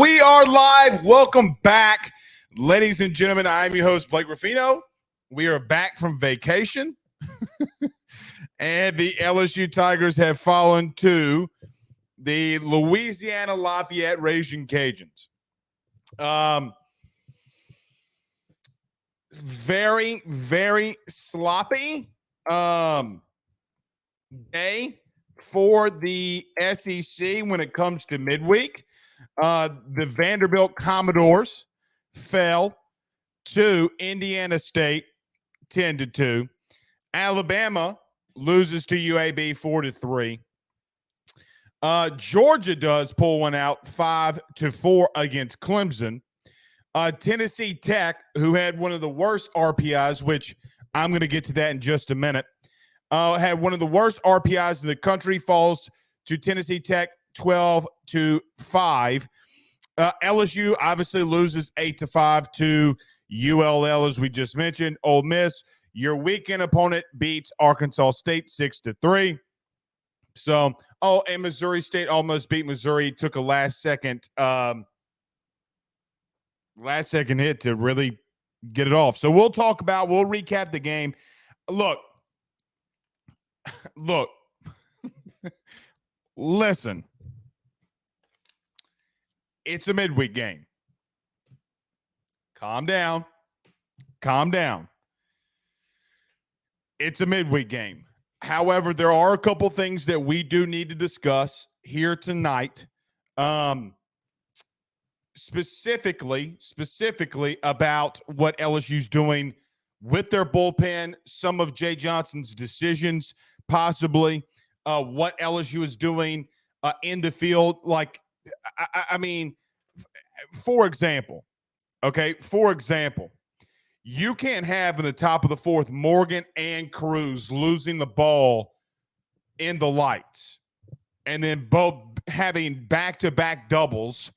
We are live. Welcome back, ladies and gentlemen. I'm your host, Blake Ruffino. We are back from vacation, and the LSU Tigers have fallen to the Louisiana-Lafeyette Raging Cajuns. Very, very sloppy day for the SEC when it comes to midweek. The Vanderbilt Commodores fell to Indiana State 10-2. Alabama loses to UAB 4-3. Georgia does pull one out 5-4 against Clemson. Tennessee Tech, who had one of the worst RPIs, which I'm going to get to that in just a minute, had one of the worst RPIs in the country, falls to Tennessee Tech 12-5. LSU obviously loses 8-5 to ULL, as we just mentioned. Ole Miss, your weekend opponent, beats Arkansas State 6-3. So, and Missouri State almost beat Missouri. Took a last second hit to really get it off. So we'll recap the game. Look, listen. It's a midweek game. Calm down. It's a midweek game. However, there are a couple things that we do need to discuss here tonight. Specifically about what LSU's doing with their bullpen, some of Jay Johnson's decisions, possibly what LSU is doing in the field. Like, I mean, for example, you can't have in the top of the fourth Morgan and Cruz losing the ball in the lights and then both having back-to-back doubles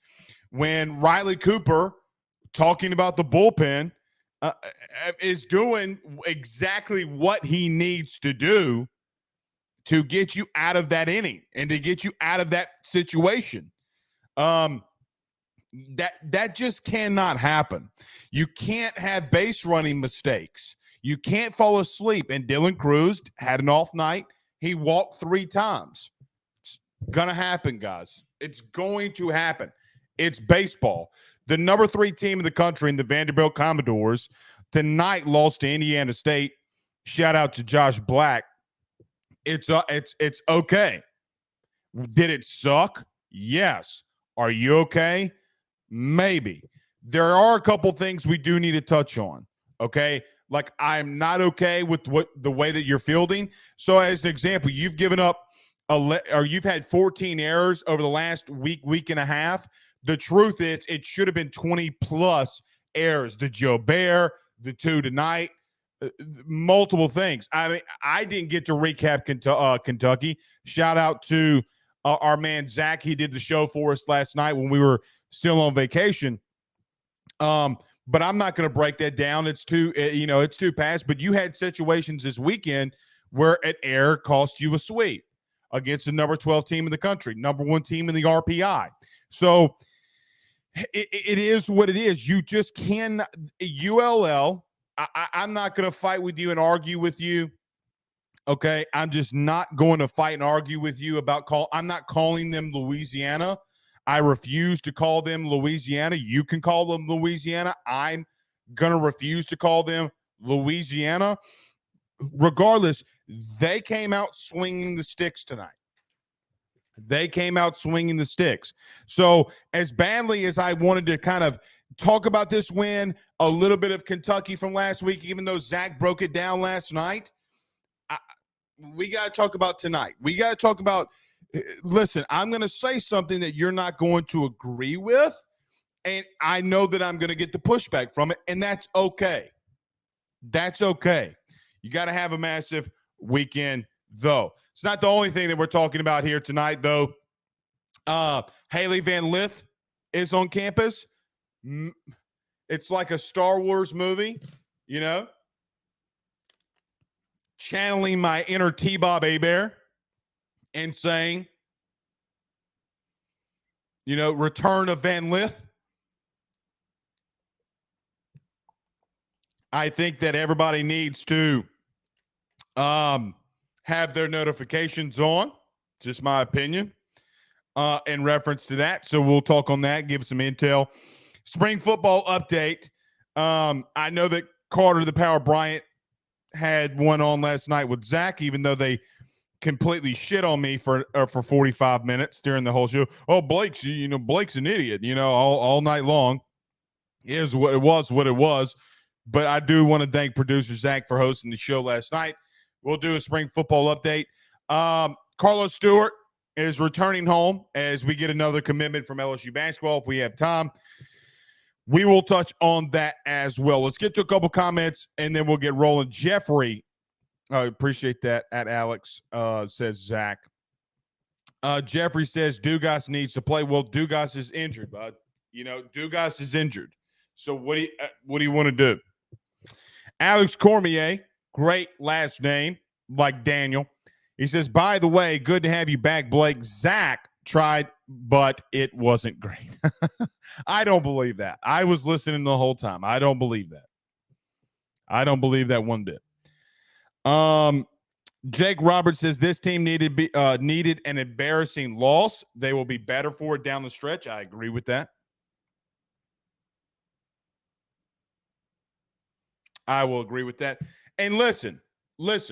when Riley Cooper, talking about the bullpen, is doing exactly what he needs to do to get you out of that inning and to get you out of that situation. That just cannot happen. You can't have base running mistakes. You can't fall asleep. And Dylan Cruz had an off night. He walked 3 times. It's gonna happen, guys. It's going to happen. It's baseball. The number 3 team in the country in the Vanderbilt Commodores tonight lost to Indiana State. Shout out to Josh Black. It's okay. Did it suck? Yes. Are you okay? Maybe. There are a couple things we do need to touch on, okay? Like, I'm not okay with the way that you're fielding. So, as an example, you've given up you've had 14 errors over the last week and a half. The truth is, it should have been 20-plus errors. The Joe Bear, the 2 tonight, multiple things. I mean, I didn't get to recap Kentucky. Shout out to our man Zach. He did the show for us last night when we were still on vacation. But I'm not going to break that down. It's too past. But you had situations this weekend where an error cost you a sweep against the number 12 team in the country, number 1 team in the RPI. So it is what it is. You just can't. ULL, I'm not going to fight with you and argue with you. Okay, I'm just not going to fight and argue with you about I'm not calling them Louisiana. I refuse to call them Louisiana. You can call them Louisiana. I'm going to refuse to call them Louisiana. Regardless, they came out swinging the sticks tonight. So as badly as I wanted to kind of talk about this win, a little bit of Kentucky from last week, even though Zach broke it down last night, we got to talk about tonight. We got to talk about listen, I'm going to say something that you're not going to agree with, and I know that I'm going to get the pushback from it, and that's okay. That's okay. You got to have a massive weekend, though. It's not the only thing that we're talking about here tonight, though. Haley Van Lith is on campus. It's like a Star Wars movie, you know? Channeling my inner T-Bob Hebert and saying, return of Van Lith. I think that everybody needs to have their notifications on. Just my opinion in reference to that. So we'll talk on that, give some intel. Spring football update. I know that Carter the Power Bryant had one on last night with Zach, even though they completely shit on me for 45 minutes during the whole show. Oh, Blake's an idiot, all night long. Is what it was. But I do want to thank producer Zach for hosting the show last night. We'll do a spring football update. Carlos Stewart is returning home as we get another commitment from LSU basketball. If we have time, we will touch on that as well. Let's get to a couple comments, and then we'll get rolling. Jeffrey, I appreciate that, at Alex, says Zach. Jeffrey says Dugas needs to play. Well, Dugas is injured, bud. Dugas is injured. So what do you want to do? Alex Cormier, great last name, like Daniel. He says, by the way, good to have you back, Blake. Zach tried, but it wasn't great. I don't believe that. I was listening the whole time. I don't believe that. I don't believe that one bit. Jake Roberts says this team needed an embarrassing loss. They will be better for it down the stretch. I agree with that. I will agree with that. And listen, let's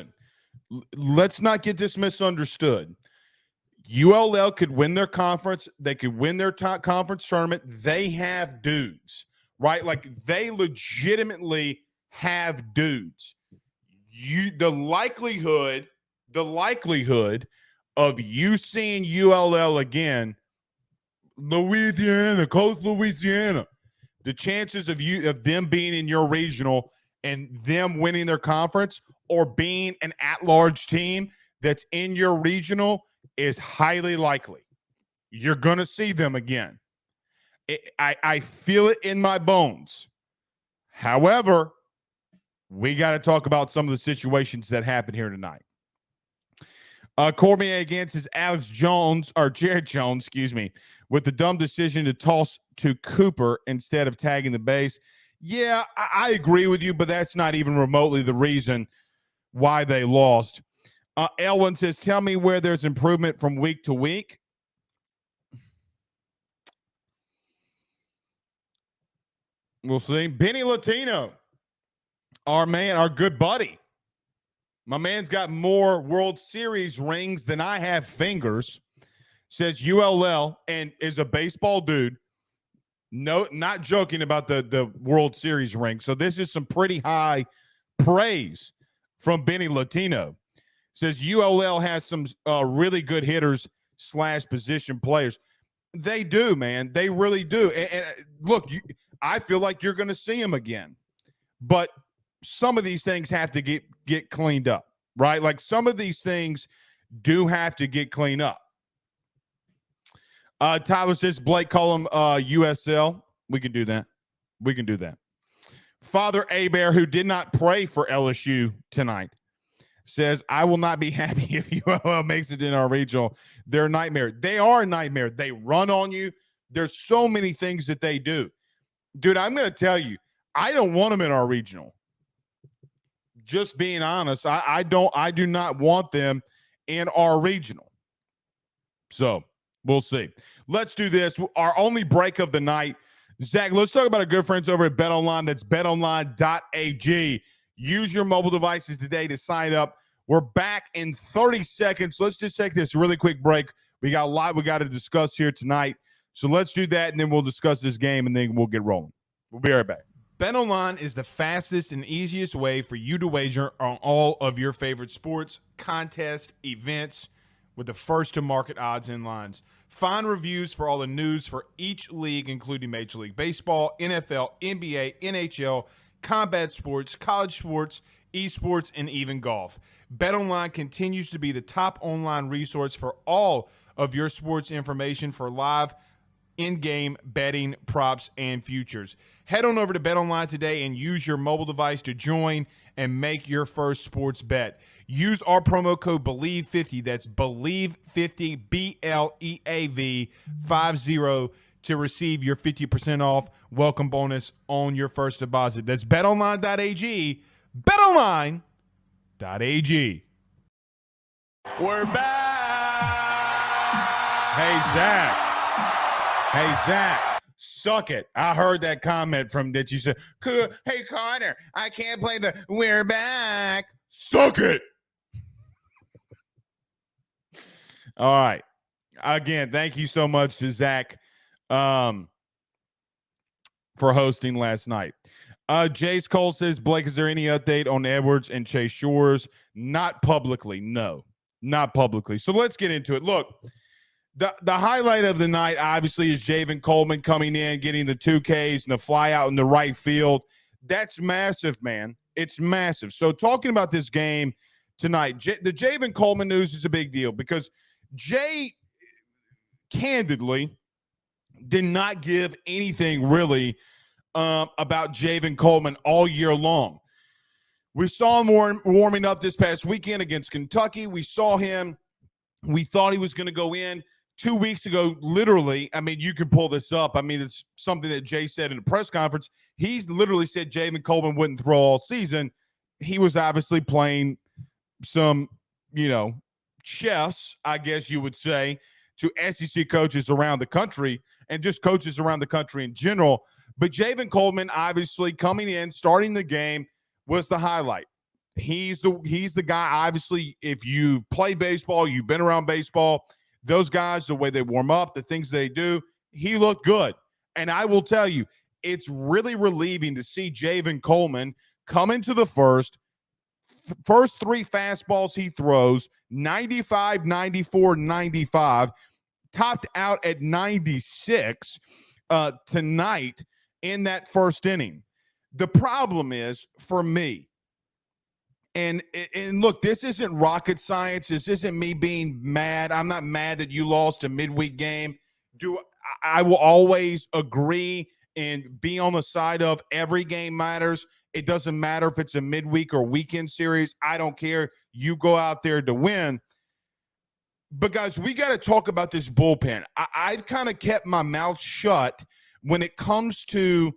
not get this misunderstood. ULL could win their conference. They could win their top conference tournament. They have dudes, right? Like, they legitimately have dudes. The likelihood of you seeing ULL again, Coast Louisiana, the chances of them being in your regional and them winning their conference or being an at-large team that's in your regional is highly likely. You're going to see them again. I feel it in my bones. However, we got to talk about some of the situations that happened here tonight. Cormier against his Jared Jones, with the dumb decision to toss to Cooper instead of tagging the base. Yeah, I agree with you, but that's not even remotely the reason why they lost. Elwin says, tell me where there's improvement from week to week. We'll see. Benny Latino, our good buddy. My man's got more World Series rings than I have fingers. Says ULL and is a baseball dude. No, not joking about the World Series ring. So this is some pretty high praise from Benny Latino. Says ULL has some really good hitters / position players. They do, man. They really do. And look, I feel like you're going to see them again. But some of these things have to get cleaned up, right? Like, some of these things do have to get cleaned up. Tyler says, Blake, call him USL. We can do that. Father Abear, who did not pray for LSU tonight, says, I will not be happy if ULL makes it in our regional. They're a nightmare. They are a nightmare. They run on you. There's so many things that they do. Dude, I'm going to tell you, I don't want them in our regional. Just being honest, I do not want them in our regional. So we'll see. Let's do this. Our only break of the night. Zach, let's talk about our good friends over at BetOnline. That's betonline.ag. Use your mobile devices today to sign up. We're back in 30 seconds. Let's just take this really quick break. We got a lot we got to discuss here tonight. So let's do that, and then we'll discuss this game, and then we'll get rolling. We'll be right back. BetOnline is the fastest and easiest way for you to wager on all of your favorite sports, contests, events, with the first-to-market odds and lines. Find reviews for all the news for each league, including Major League Baseball, NFL, NBA, NHL, combat sports, college sports, esports, and even golf. BetOnline continues to be the top online resource for all of your sports information for live in-game betting, props, and futures. Head on over to BetOnline today and use your mobile device to join and make your first sports bet. Use our promo code BELIEVE50. That's BELIEVE50, BLEAV 50 to receive your 50% off welcome bonus on your first deposit. That's betonline.ag. Betonline.ag. We're back. Hey, Zach, suck it. I heard that comment that you said, hey, Connor, I can't play we're back. Suck it. All right. Again, thank you so much to Zach for hosting last night. Jace Cole says, Blake, is there any update on Edwards and Chase Shores? Not publicly, no. Not publicly. So let's get into it. Look, the highlight of the night, obviously, is Javen Coleman coming in, getting the 2Ks and the fly out in the right field. That's massive, man. It's massive. So talking about this game tonight, the Javen Coleman news is a big deal because Jay, candidly, did not give anything really about Javen Coleman all year long. We saw him warming up this past weekend against Kentucky. We saw him. We thought he was going to go in 2 weeks ago, literally. I mean, you can pull this up. I mean, it's something that Jay said in a press conference. He literally said Javen Coleman wouldn't throw all season. He was obviously playing some, chess, I guess you would say, to SEC coaches around the country and just coaches around the country in general. But Javen Coleman, obviously, coming in, starting the game, was the highlight. He's the guy, obviously, if you play baseball, you've been around baseball, those guys, the way they warm up, the things they do, he looked good. And I will tell you, it's really relieving to see Javen Coleman come into the first three fastballs he throws, 95, 94, 95, topped out at 96 tonight in that first inning. The problem is, for me, and look, this isn't rocket science. This isn't me being mad. I'm not mad that you lost a midweek game. I will always agree and be on the side of every game matters. It doesn't matter if it's a midweek or weekend series. I don't care. You go out there to win. But, guys, we got to talk about this bullpen. I've kind of kept my mouth shut when it comes to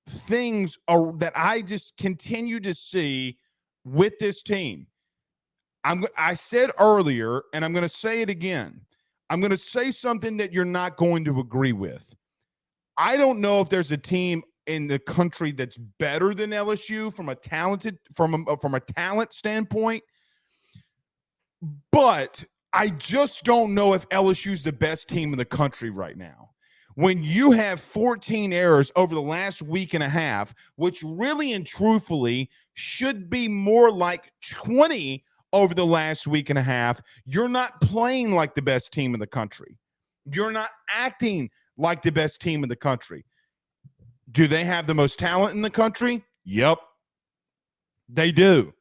things that I just continue to see with this team. I said earlier, and I'm going to say it again. I'm going to say something that you're not going to agree with. I don't know if there's a team in the country that's better than LSU from a talent standpoint, but I just don't know if LSU's the best team in the country right now. When you have 14 errors over the last week and a half, which really and truthfully should be more like 20 over the last week and a half, you're not playing like the best team in the country. You're not acting like the best team in the country. Do they have the most talent in the country? Yep, they do.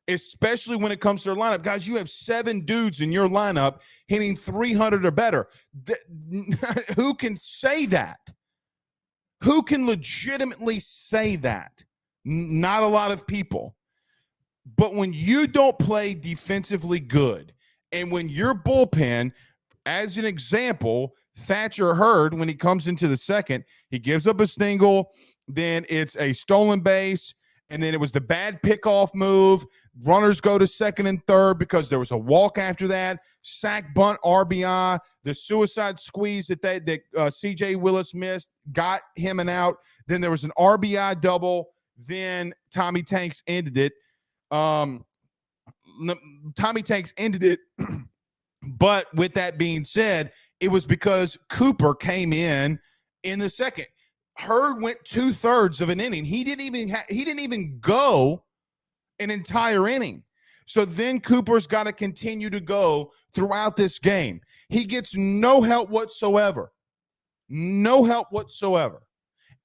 Especially when it comes to their lineup. Guys, you have 7 dudes in your lineup hitting 300 or better. Who can say that? Who can legitimately say that? Not a lot of people. But when you don't play defensively good, and when your bullpen, as an example, Thatcher Hurd, when he comes into the second, he gives up a single, then it's a stolen base, and then it was the bad pickoff move. Runners go to second and third because there was a walk after that. Sack, bunt, RBI. The suicide squeeze that C.J. Willis missed got him an out. Then there was an RBI double. Then Tommy Tanks ended it. Tommy Tanks ended it. But with that being said, it was because Cooper came in the second. Hurd went 2/3 of an inning. He didn't even go an entire inning. So then Cooper's got to continue to go throughout this game. He gets no help whatsoever. No help whatsoever.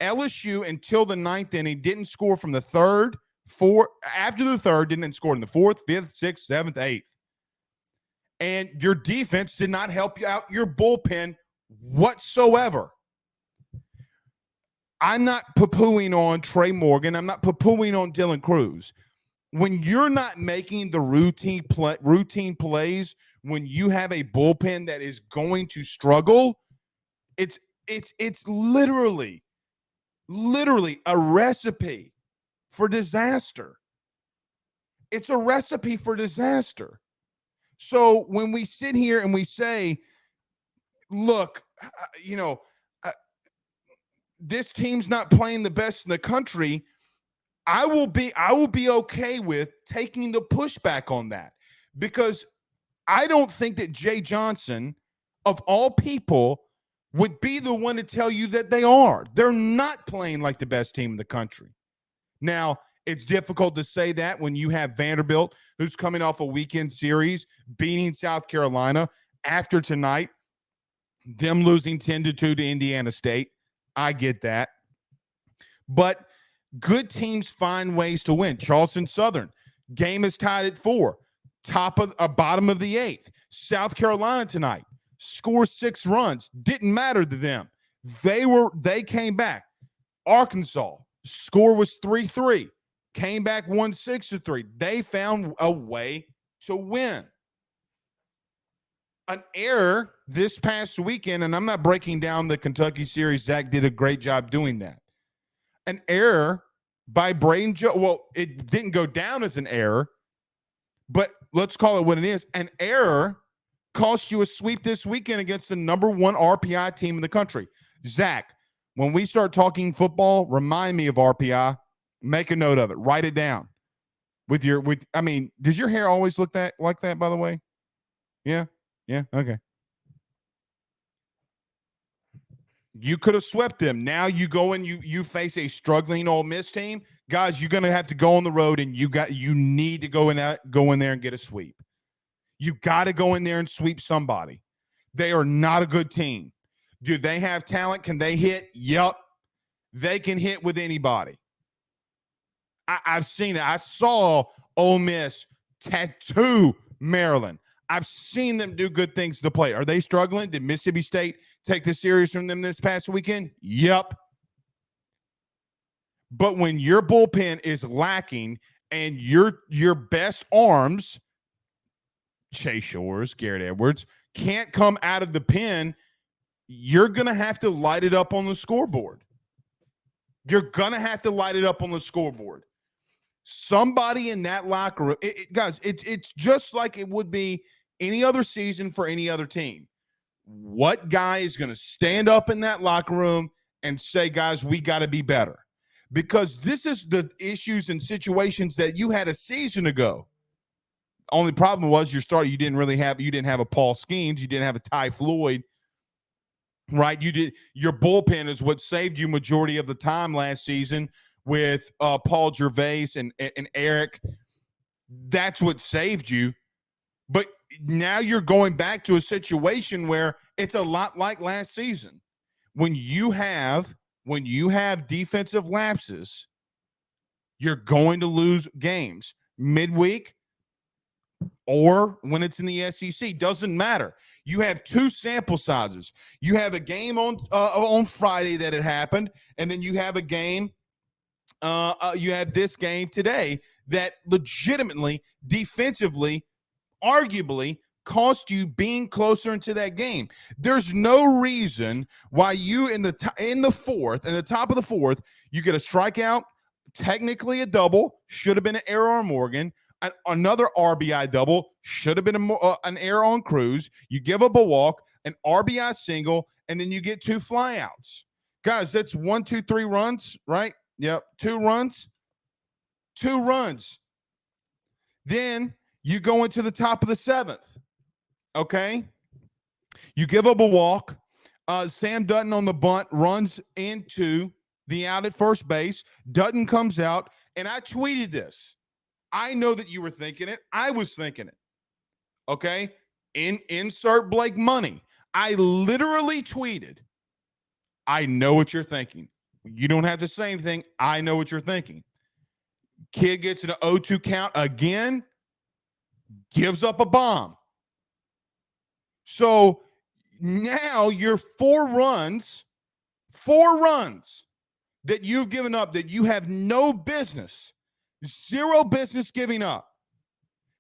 LSU, until the 9th inning, didn't score from the third, fourth. After the third, didn't score in the 4th, 5th, 6th, 7th, 8th. And your defense did not help you out your bullpen whatsoever. I'm not poo-pooing on Trey Morgan. I'm not poo-pooing on Dylan Cruz. when you're not making the routine plays, when you have a bullpen that is going to struggle, it's literally a recipe for disaster. It's a recipe for disaster. So when we sit here and we say, look, this team's not playing the best in the country, I will be okay with taking the pushback on that, because I don't think that Jay Johnson, of all people, would be the one to tell you that they are. They're not playing like the best team in the country. Now, it's difficult to say that when you have Vanderbilt, who's coming off a weekend series, beating South Carolina. After tonight, them losing 10-2 to Indiana State. I get that. But good teams find ways to win. Charleston Southern, game is tied at 4. Bottom of the 8th. South Carolina tonight, score 6 runs. Didn't matter to them. They came back. Arkansas, score was 3-3. Came back 1-6-3. They found a way to win. An error this past weekend, and I'm not breaking down the Kentucky series. Zach did a great job doing that. An error by Braden Jones. Well, it didn't go down as an error, but let's call it what it is. An error cost you a sweep this weekend against the number 1 RPI team in the country. Zach, when we start talking football, remind me of RPI. Make a note of it. Write it down. Does your hair always look like that, by the way? Yeah? Yeah? Okay. You could have swept them. Now you go and you face a struggling Ole Miss team. Guys, you're going to have to go on the road, and you need to go in there and get a sweep. You got to go in there and sweep somebody. They are not a good team. Do they have talent? Can they hit? Yup. They can hit with anybody. I've seen it. I saw Ole Miss tattoo Maryland. I've seen them do good things to play. Are they struggling? Did Mississippi State take the series from them this past weekend? Yep. But when your bullpen is lacking and your best arms, Chase Shores, Garrett Edwards, can't come out of the pen, you're going to have to light it up on the scoreboard. You're going to have to light it up on the scoreboard. Somebody in that locker room, guys, it's just like it would be any other season for any other team. What guy is going to stand up in that locker room and say, guys, we got to be better? Because this is the issues and situations that you had a season ago. Only problem was you didn't have a Paul Skeens, you didn't have a Ty Floyd, right? Your bullpen is what saved you majority of the time last season with Paul Gervais and Eric. That's what saved you. But now you're going back to a situation where it's a lot like last season. When you have defensive lapses, you're going to lose games midweek or when it's in the SEC. Doesn't matter. You have 2 sample sizes. You have a game on Friday that it happened, and then you have a game. You have this game today that legitimately, defensively, arguably cost you being closer into that game. There's no reason why you in the top of the 4th, you get a strikeout, technically a double, should have been an error on Morgan, another RBI double, should have been an error on Cruz. You give up a walk, an RBI single, and then you get 2 flyouts. Guys, that's 1, 2, 3 runs, right? Yep, 2 runs. 2 runs. Then you go into the top of the 7th, okay? You give up a walk. Sam Dutton on the bunt runs into the out at first base. Dutton comes out, and I tweeted this. I know that you were thinking it. I was thinking it, okay? Insert Blake money. I literally tweeted, I know what you're thinking. You don't have to say anything. I know what you're thinking. Kid gets an 0-2 count again, gives up a bomb. So now you're 4 runs that you've given up that you have no business Zero business giving up.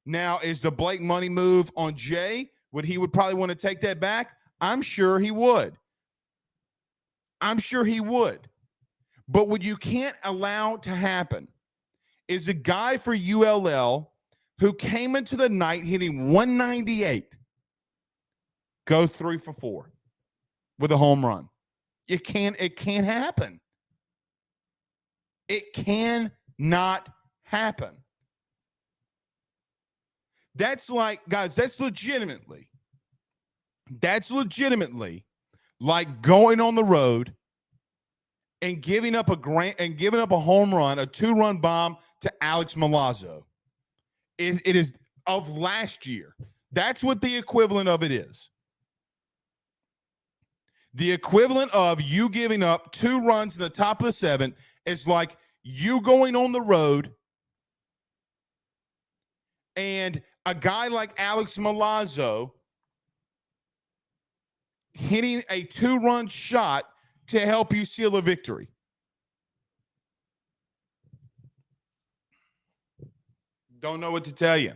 Now, is the Blake money move on Jay? He would probably want to take that back? I'm sure he would. But what you can't allow to happen is a guy for ULL who came into the night hitting 198 go 3 for 4 with a home run. It can't happen. It cannot happen. That's like, guys, that's legitimately like going on the road and giving up a home run, a 2-run bomb to Alex Milazzo. It is of last year. That's what the equivalent of it is. The equivalent of you giving up 2 runs in the top of the 7th is like you going on the road and a guy like Alex Milazzo hitting a 2-run shot to help you seal a victory. Don't know what to tell you.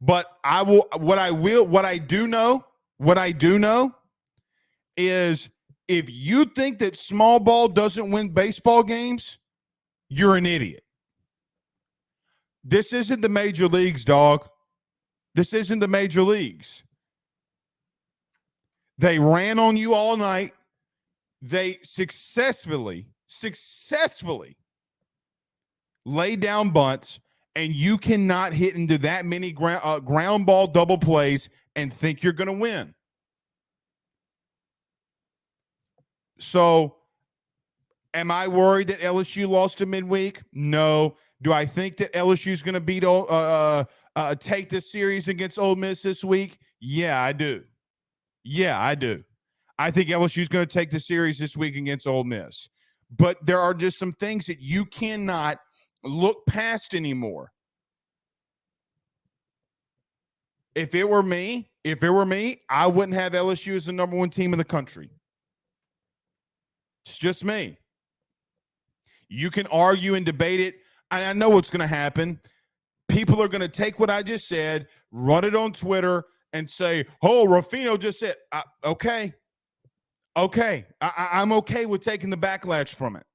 But what I do know is if you think that small ball doesn't win baseball games, you're an idiot. This isn't the major leagues, dog. This isn't the major leagues. They ran on you all night. They successfully laid down bunts, and you cannot hit into that many ground ball double plays and think you're going to win. So, am I worried that LSU lost to midweek? No. Do I think that LSU is going to take this series against Ole Miss this week? Yeah, I do. I think LSU is going to take the series this week against Ole Miss. But there are just some things that you cannot look past anymore. If it were me, I wouldn't have LSU as the number 1 team in the country. It's just me. You can argue and debate it. And I know what's going to happen. People are going to take what I just said, run it on Twitter, and say, oh, Ruffino just said, okay. I'm okay with taking the backlash from it.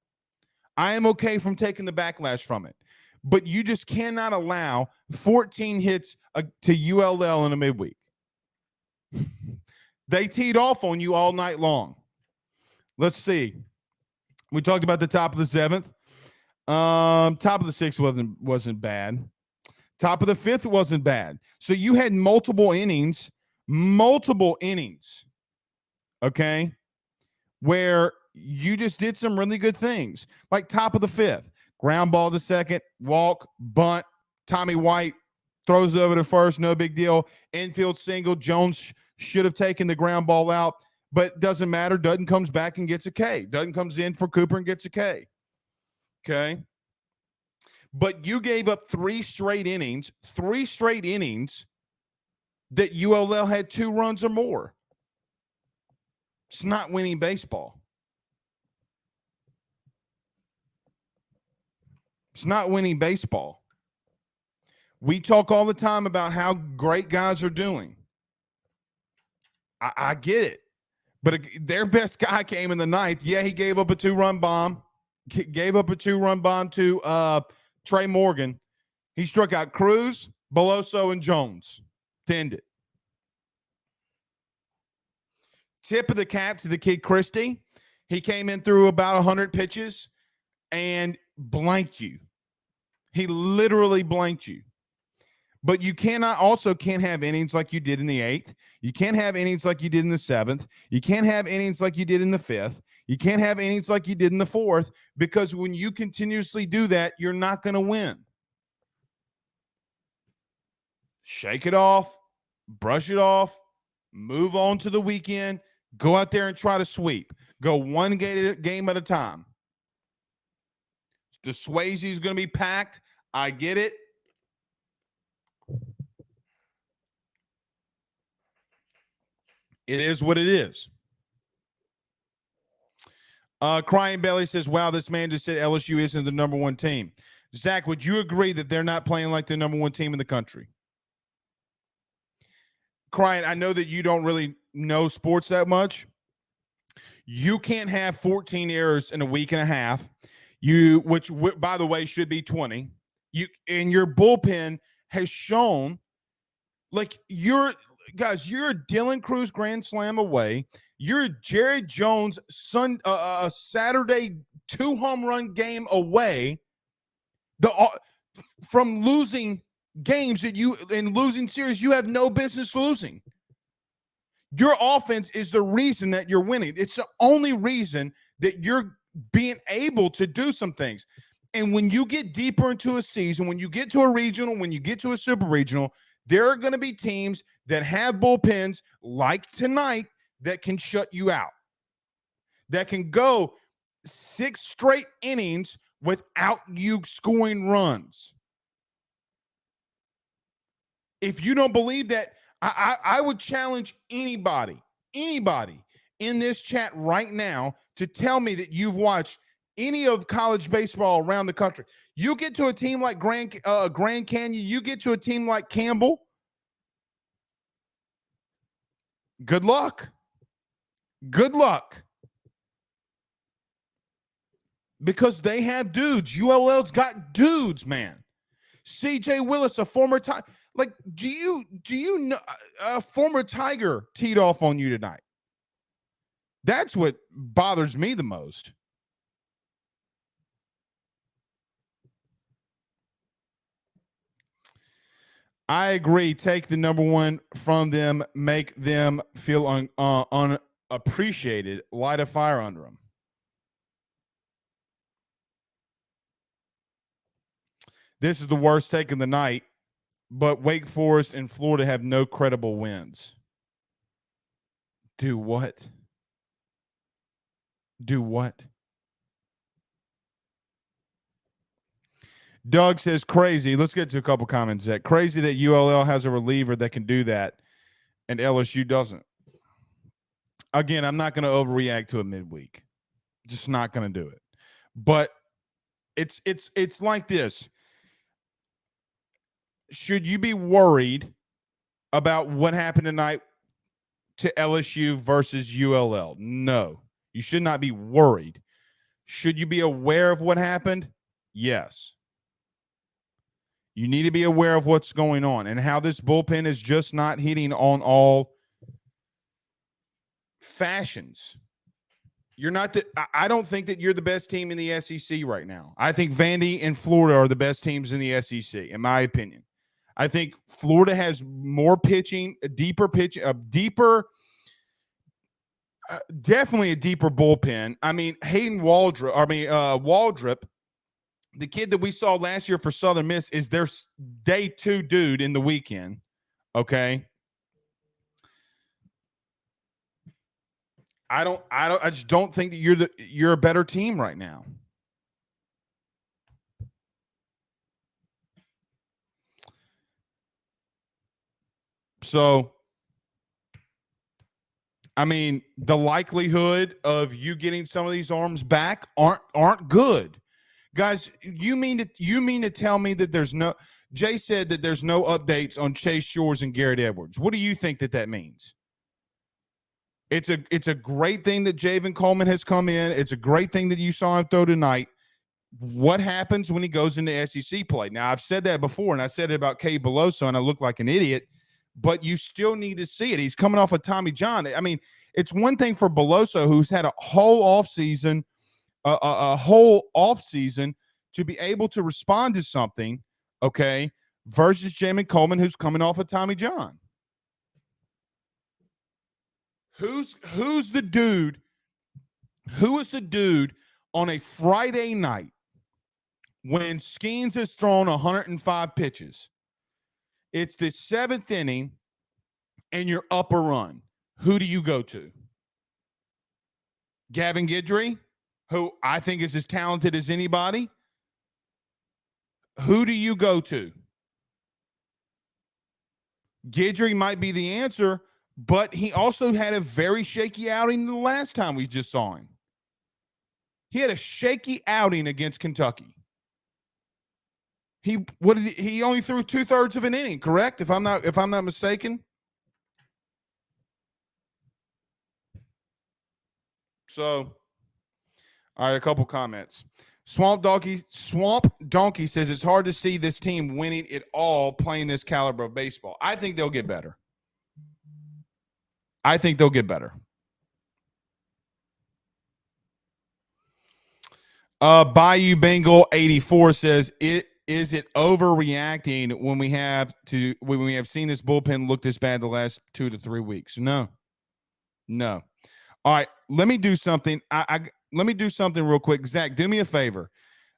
But you just cannot allow 14 hits to ULL in a midweek. They teed off on you all night long. Let's see. We talked about the top of the 7th. Top of the 6th wasn't bad. Top of the 5th wasn't bad. So you had multiple innings, okay, where you just did some really good things. Like top of the 5th, ground ball to second, walk, bunt, Tommy White throws it over to first, no big deal. Infield single, Jones should have taken the ground ball out, but doesn't matter. Dutton comes back and gets a K. Dutton comes in for Cooper and gets a K. Okay. But you gave up 3 straight innings that ULL had 2 runs or more. It's not winning baseball. We talk all the time about how great guys are doing. I get it. But their best guy came in the 9th. Yeah, he gave up a 2-run bomb. To Trey Morgan. He struck out Cruz, Beloso, and Jones. To end it. Tip of the cap to the kid Christie. He came in through about 100 pitches and blanked you. He literally blanked you. But you can't have innings like you did in the 8th. You can't have innings like you did in the 7th. You can't have innings like you did in the 5th. You can't have innings like you did in the 4th, because when you continuously do that, you're not going to win. Shake it off, brush it off, move on to the weekend, go out there and try to sweep. Go one game at a time. The Swayze is going to be packed. I get it. It is what it is. Crying Belly says, wow, this man just said LSU isn't the number one team. Zach, would you agree that they're not playing like the number one team in the country? Crying, I know that you don't really know sports that much. You can't have 14 errors in a week and a half, which by the way should be 20. And your bullpen has shown, like, you're a Dylan Cruz grand slam away. You're Jared Jones Saturday 2 home run game away from losing games that losing series you have no business losing. Your offense is the reason that you're winning. It's the only reason that you're being able to do some things. And when you get deeper into a season, when you get to a regional, when you get to a super regional, there are going to be teams that have bullpens like tonight that can shut you out, that can go 6 straight innings without you scoring runs. If you don't believe that, I would challenge anybody in this chat right now to tell me that you've watched any of college baseball around the country. You get to a team like Grand Canyon, you get to a team like Campbell, good luck. Good luck. Because they have dudes. ULL's got dudes, man. CJ Willis, a former Tiger. Like, do you know a former Tiger teed off on you tonight? That's what bothers me the most. I agree. Take the number one from them. Make them feel unappreciated. Light a fire under them. This is the worst take of the night, but Wake Forest and Florida have no credible wins. Do what? Do what? Doug says crazy. Let's get to a couple comments. That crazy that ULL has a reliever that can do that and LSU doesn't. Again, I'm not going to overreact to a midweek. Just not going to do it. But it's like this. Should you be worried about what happened tonight to LSU versus ULL? No. You should not be worried. Should you be aware of what happened? Yes. You need to be aware of what's going on and how this bullpen is just not hitting on all fashions. You're not I don't think that you're the best team in the SEC right now. I think Vandy and Florida are the best teams in the SEC, in my opinion. I think Florida has more pitching, definitely a deeper bullpen. I mean, Waldrop, the kid that we saw last year for Southern Miss, is their day 2 dude in the weekend. Okay. I just don't think that you're a better team right now. So, I mean, the likelihood of you getting some of these arms back aren't good. Guys, you mean to tell me that there's no – Jay said that there's no updates on Chase Shores and Garrett Edwards. What do you think that means? It's a great thing that Javen Coleman has come in. It's a great thing that you saw him throw tonight. What happens when he goes into SEC play? Now, I've said that before, and I said it about Kay Beloso, and I look like an idiot, but you still need to see it. He's coming off of Tommy John. I mean, it's one thing for Beloso, who's had a whole offseason to be able to respond to something, okay, versus Jamin Coleman, who's coming off of Tommy John. Who's the dude? Who is the dude on a Friday night when Skeens has thrown 105 pitches? It's the 7th inning, and you're up a run. Who do you go to? Gavin Guidry, who I think is as talented as anybody. Who do you go to? Guidry might be the answer, but he also had a very shaky outing the last time we just saw him. He had a shaky outing against Kentucky. He only threw 2/3 of an inning, correct? If I'm not mistaken. So, all right, a couple comments. Swamp Donkey says it's hard to see this team winning it all playing this caliber of baseball. I think they'll get better. Bayou Bengal 84 says is it overreacting when we have seen this bullpen look this bad the last 2 to 3 weeks? No. All right, let me do something. Let me do something real quick. Zach, do me a favor.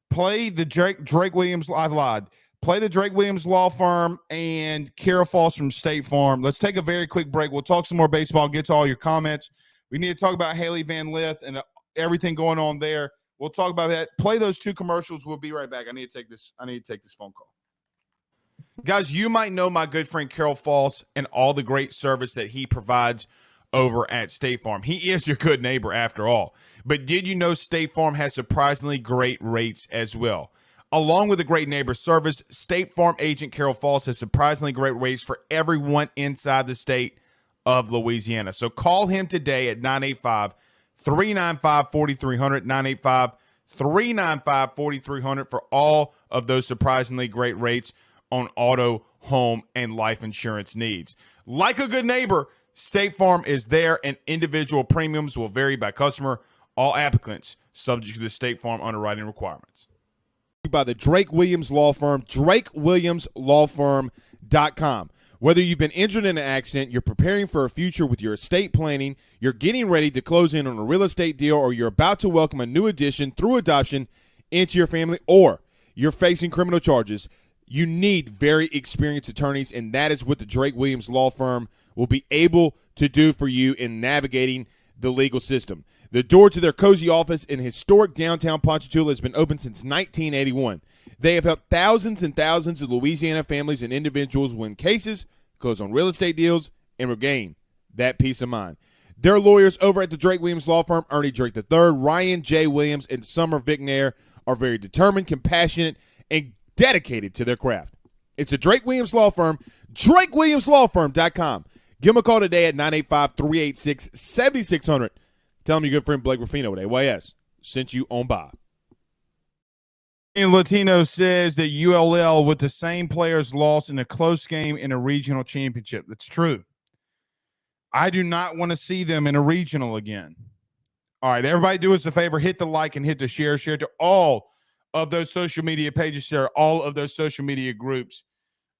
Play the Drake Williams I've lied. Play the Drake Williams Law Firm and Kara Falls from State Farm. Let's take a very quick break. We'll talk some more baseball, get to all your comments. We need to talk about Haley Van Lith and everything going on there. We'll talk about that. Play those 2 commercials. We'll be right back. I need to take this phone call. Guys, you might know my good friend Carol Falls and all the great service that he provides over at State Farm. He is your good neighbor after all. But did you know State Farm has surprisingly great rates as well? Along with the great neighbor service, State Farm agent Carol Falls has surprisingly great rates for everyone inside the state of Louisiana. So call him today at 985-395-4300, 985-395-4300 for all of those surprisingly great rates on auto, home, and life insurance needs. Like a good neighbor, State Farm is there, and individual premiums will vary by customer. All applicants subject to the State Farm underwriting requirements. By the Drake Williams Law Firm, drakewilliamslawfirm.com. Whether you've been injured in an accident, you're preparing for a future with your estate planning, you're getting ready to close in on a real estate deal, or you're about to welcome a new addition through adoption into your family, or you're facing criminal charges, you need very experienced attorneys, and that is what the Drake Williams Law Firm will be able to do for you in navigating the legal system. The door to their cozy office in historic downtown Ponchatoula has been open since 1981. They have helped thousands and thousands of Louisiana families and individuals win cases, close on real estate deals, and regain that peace of mind. Their lawyers over at the Drake Williams Law Firm, Ernie Drake III, Ryan J. Williams, and Summer Vignair, are very determined, compassionate, and dedicated to their craft. It's the Drake Williams Law Firm, drakewilliamslawfirm.com. Give them a call today at 985-386-7600. Tell them your good friend Blake Ruffino at AYS sent you on by. And Latino says that ULL with the same players lost in a close game in a regional championship. That's true. I do not want to see them in a regional again. All right, everybody do us a favor. Hit the like and hit the share. Share to all of those social media pages. Share all of those social media groups.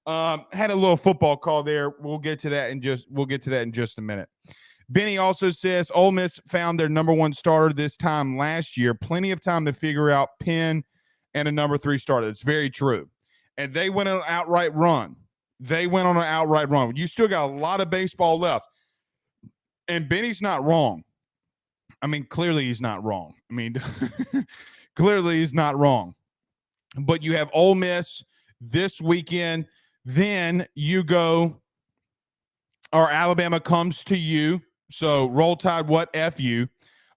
Had a little football call there. We'll get to that in just a minute. Benny also says Ole Miss found their number 1 starter this time last year. Plenty of time to figure out Penn and a number 3 starter. It's very true. And they went on an outright run. You still got a lot of baseball left. And Benny's not wrong. I mean, clearly he's not wrong. Clearly he's not wrong. But you have Ole Miss this weekend. Then you go, or Alabama comes to you. So roll tide, what F you.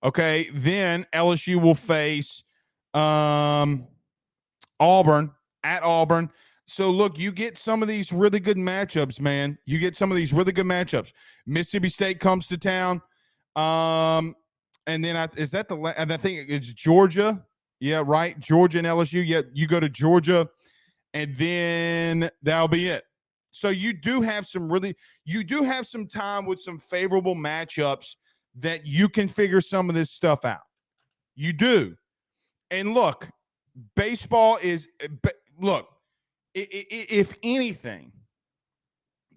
Okay, then LSU will face Auburn at Auburn. So look, you get some of these really good matchups, man. Mississippi State comes to town. And then I think it's Georgia. Yeah, right. Georgia and LSU. Yeah, you go to Georgia, and then that'll be it. So you do have some time with some favorable matchups that you can figure some of this stuff out. You do. And look, baseball is if anything,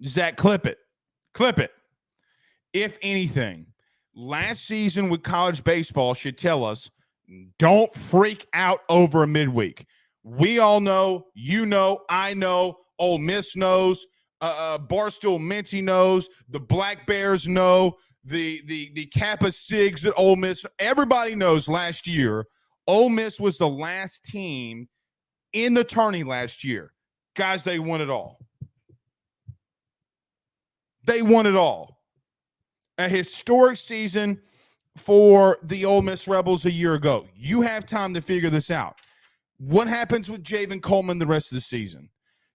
Zach, clip it. If anything, last season with college baseball should tell us, don't freak out over a midweek. We all know, you know, I know, Ole Miss knows, Barstool Minty knows, the Black Bears know, the Kappa Sigs at Ole Miss. Everybody knows last year, Ole Miss was the last team in the tourney last year. Guys, they won it all. A historic season for the Ole Miss Rebels a year ago. You have time to figure this out. What happens with Javen Coleman the rest of the season?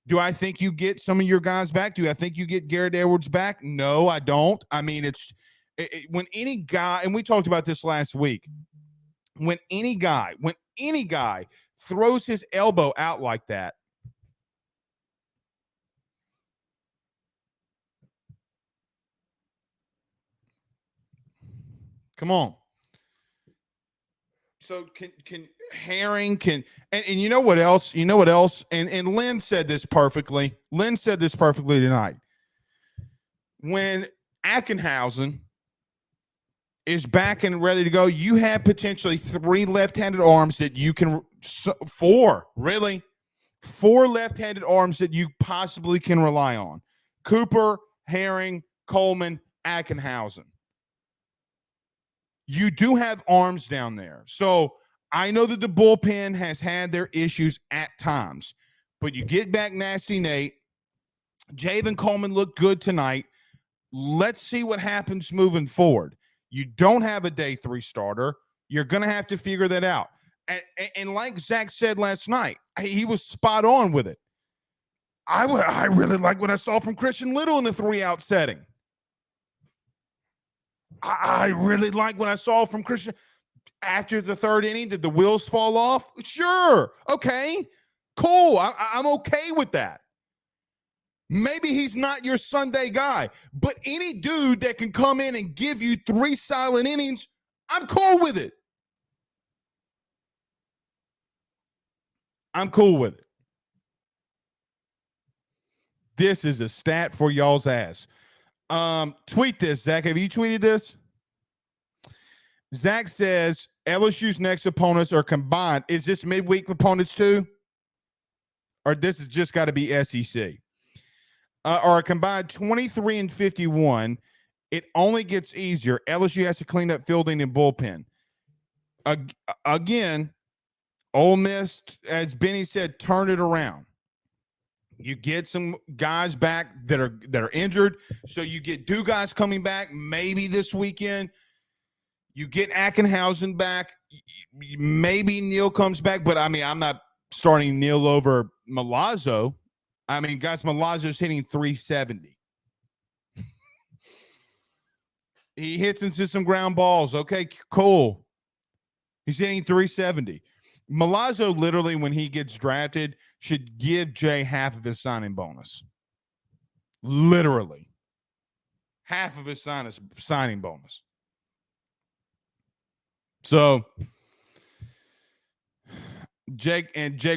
Do I think you get some of your guys back? Do I think you get Garrett Edwards back? No, I don't. I mean, when any guy, and we talked about this last week, when any guy throws his elbow out like that, come on. So can Herring and you know what else? You know what else? And Lynn said this perfectly. Lynn said this perfectly tonight. When Ackenhausen is back and ready to go, you have potentially 3 left-handed arms that you can four left-handed arms that you possibly can rely on. Cooper, Herring, Coleman, Ackenhausen. You do have arms down there. So I know that the bullpen has had their issues at times, but you get back Nasty Nate. Javen Coleman looked good tonight. Let's see what happens moving forward. You don't have a day 3 starter. You're going to have to figure that out. And like Zach said last night, he was spot on with it. I really like what I saw from Christian Little in the 3-out setting. I really like what I saw from Christian. After the 3rd inning, did the wheels fall off? Sure. Okay. Cool. I'm okay with that. Maybe he's not your Sunday guy, but any dude that can come in and give you 3 silent innings, I'm cool with it. I'm cool with it. This is a stat for y'all's ass. Tweet this, Zach. Have you tweeted this? Zach says LSU's next opponents are combined. Is this midweek opponents too? Or this has just got to be SEC? Are a combined 23-51. It only gets easier. LSU has to clean up fielding and bullpen. Again, Ole Miss, as Benny said, turn it around. You get some guys back that are injured. So you get Dugas coming back maybe this weekend. You get Ackenhausen back. Maybe Neal comes back. But, I mean, I'm not starting Neal over Milazzo. I mean, guys, Milazzo's hitting 370. He hits into some ground balls. Okay, cool. He's hitting 370. Milazzo literally, when he gets drafted, should give Jay half of his signing bonus. Literally. Half of his signing bonus. So, Jake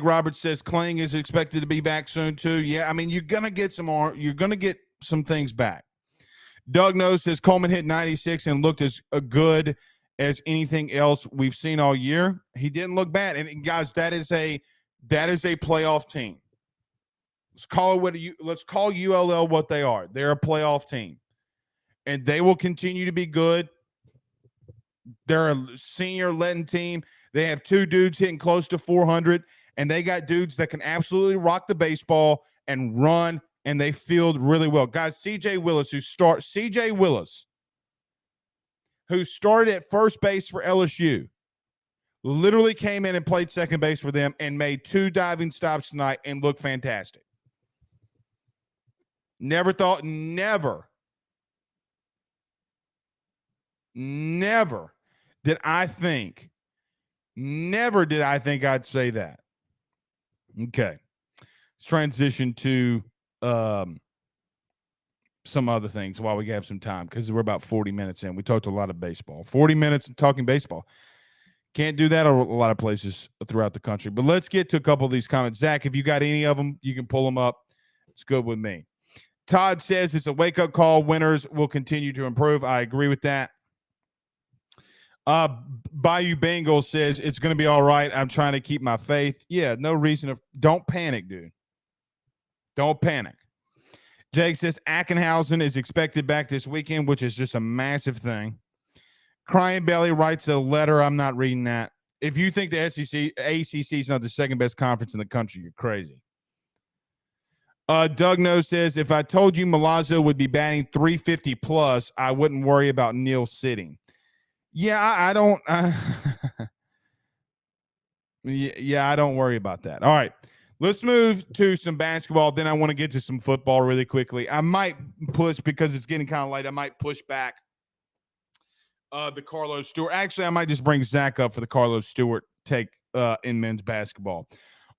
Roberts says Kling is expected to be back soon too. Yeah, I mean, you're gonna get some things back. Doug Knows says Coleman hit 96 and looked as good as anything else we've seen all year. He didn't look bad. And guys, that is a playoff team. Let's call ULL what they are. They're a playoff team. And they will continue to be good. They're a senior-led team. They have 2 dudes hitting close to 400, and they got dudes that can absolutely rock the baseball and run, and they field really well. Guys, CJ Willis, who started at first base for LSU, literally came in and played second base for them and made 2 diving stops tonight and looked fantastic. Never did I think I'd say that. Okay. Let's transition to some other things while we have some time, because we're about 40 minutes in. We talked a lot of baseball. 40 minutes of talking baseball. Can't do that a lot of places throughout the country. But let's get to a couple of these comments. Zach, if you got any of them, you can pull them up. It's good with me. Todd says it's a wake-up call. Winners will continue to improve. I agree with that. Bayou Bengal says it's going to be all right. I'm trying to keep my faith. Yeah, no reason to. Don't panic, dude. Don't panic. Jake says Ackenhausen is expected back this weekend, which is just a massive thing. Crying Belly writes a letter. I'm not reading that. If you think the ACC is not the second best conference in the country, you're crazy. Doug Knows says, if I told you Milazzo would be batting 350 plus, I wouldn't worry about Neal sitting. Yeah, I don't. Yeah, I don't worry about that. All right, let's move to some basketball. Then I want to get to some football really quickly. I might push because it's getting kind of late. I might push back the Carlos Stewart. Actually, I might just bring Zach up for the Carlos Stewart take in men's basketball.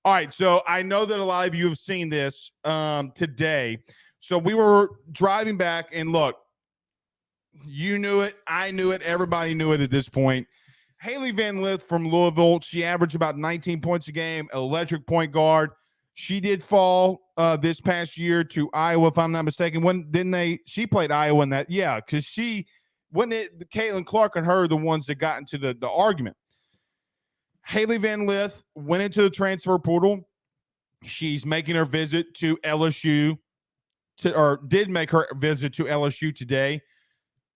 All right, so I know that a lot of you have seen this today. So we were driving back, and look, you knew it, I knew it, everybody knew it at this point. Haley Van Lith from Louisville, she averaged about 19 points a game, electric point guard. She did fall this past year to Iowa, if I'm not mistaken. When didn't they? She played Iowa in that, yeah, because she wasn't it Caitlin Clark and her the ones that got into the argument. Haley Van Lith went into the transfer portal. She's making her visit to LSU, or did make her visit to LSU today.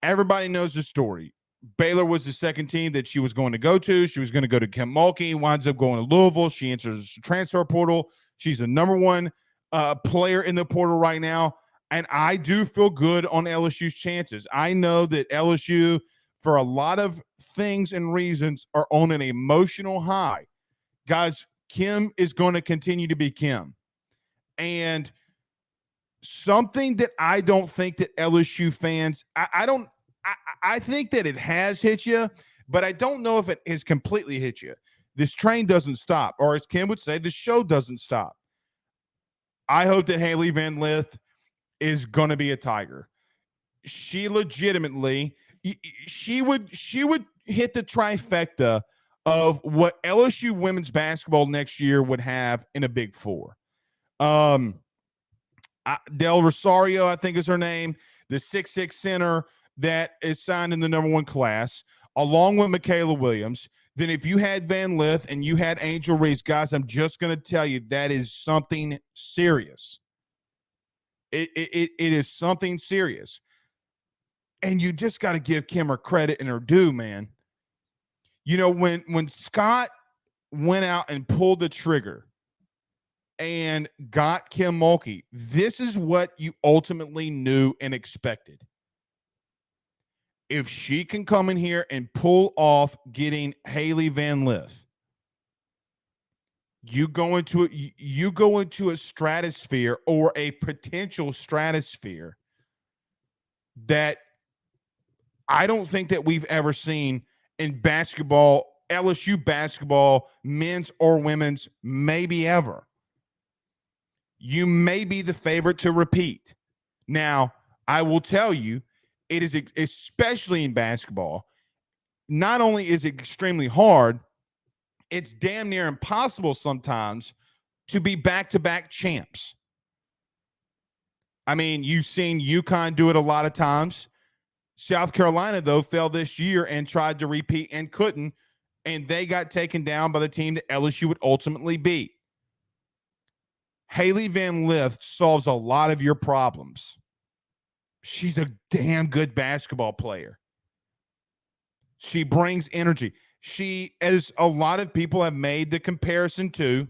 Everybody knows the story. Baylor was the second team that she was going to go to. She was going to go to Kim Mulkey, winds up going to Louisville. She enters the transfer portal. She's the number one player in the portal right now. And I do feel good on LSU's chances. I know that LSU, for a lot of things and reasons, are on an emotional high. Guys, Kim is going to continue to be Kim. And something that I don't think that LSU fans, I think that it has hit you, but I don't know if it has completely hit you. This train doesn't stop, or as Kim would say, the show doesn't stop. I hope that Haley Van Lith is going to be a Tiger. She legitimately, she would hit the trifecta of what LSU women's basketball next year would have in a Big Four. Del Rosario, I think is her name, the 6'6" center that is signed in the number one class, along with Michaela Williams. Then if you had Van Lith and you had Angel Reese, guys, I'm just going to tell you that is something serious. It is something serious. And you just got to give Kim her credit and her due, man. You know, when Scott went out and pulled the trigger and got Kim Mulkey, this is what you ultimately knew and expected. If she can come in here and pull off getting Haley Van Lith, you go into a stratosphere, or a potential stratosphere, that I don't think that we've ever seen in basketball, LSU basketball, men's or women's, maybe ever. You may be the favorite to repeat. Now, I will tell you, it is, especially in basketball, not only is it extremely hard, it's damn near impossible sometimes to be back-to-back champs. I mean, you've seen UConn do it a lot of times. South Carolina, though, fell this year and tried to repeat and couldn't, and they got taken down by the team that LSU would ultimately beat. Haley Van Lith solves a lot of your problems. She's a damn good basketball player. She brings energy. She, as a lot of people have made the comparison to,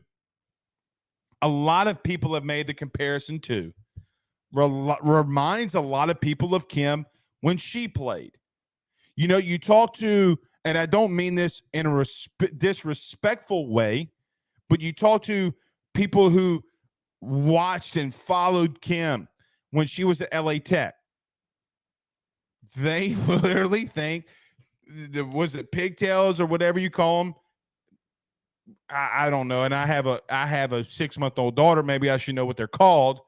reminds a lot of people of Kim when she played. You know, you talk to, and I don't mean this in a disrespectful way, but you talk to people who watched and followed Kim when she was at LA Tech. They literally think, was it pigtails or whatever you call them? I don't know. And I have a 6-month-old daughter. Maybe I should know what they're called.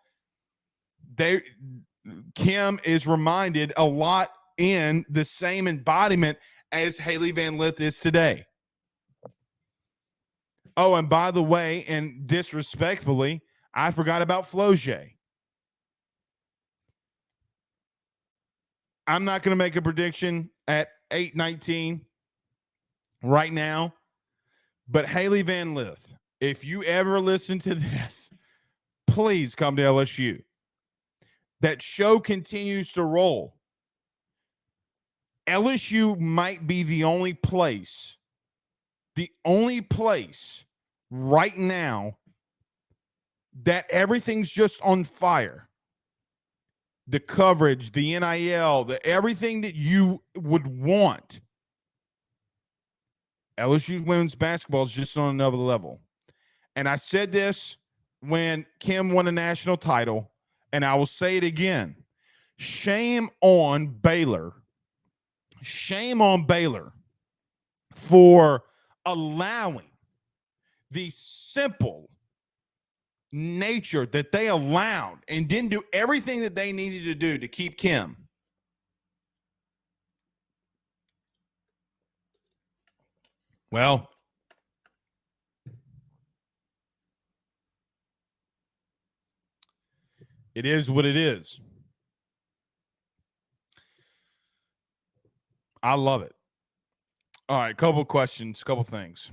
Kim is reminded a lot in the same embodiment as Haley Van Lith is today. Oh, and by the way, and disrespectfully, I forgot about Floje. I'm not going to make a prediction at 8-19 right now, but Haley Van Lith, if you ever listen to this, please come to LSU. That show continues to roll. LSU might be the only place right now that everything's just on fire. The coverage, the NIL, everything that you would want LSU women's basketball is just on another level. And I said this when Kim won a national title, and I will say it again. Shame on Baylor. Shame on Baylor for allowing the simple nature that they allowed and didn't do everything that they needed to do to keep Kim. Well, it is what it is. I love it. All right, couple questions, couple things.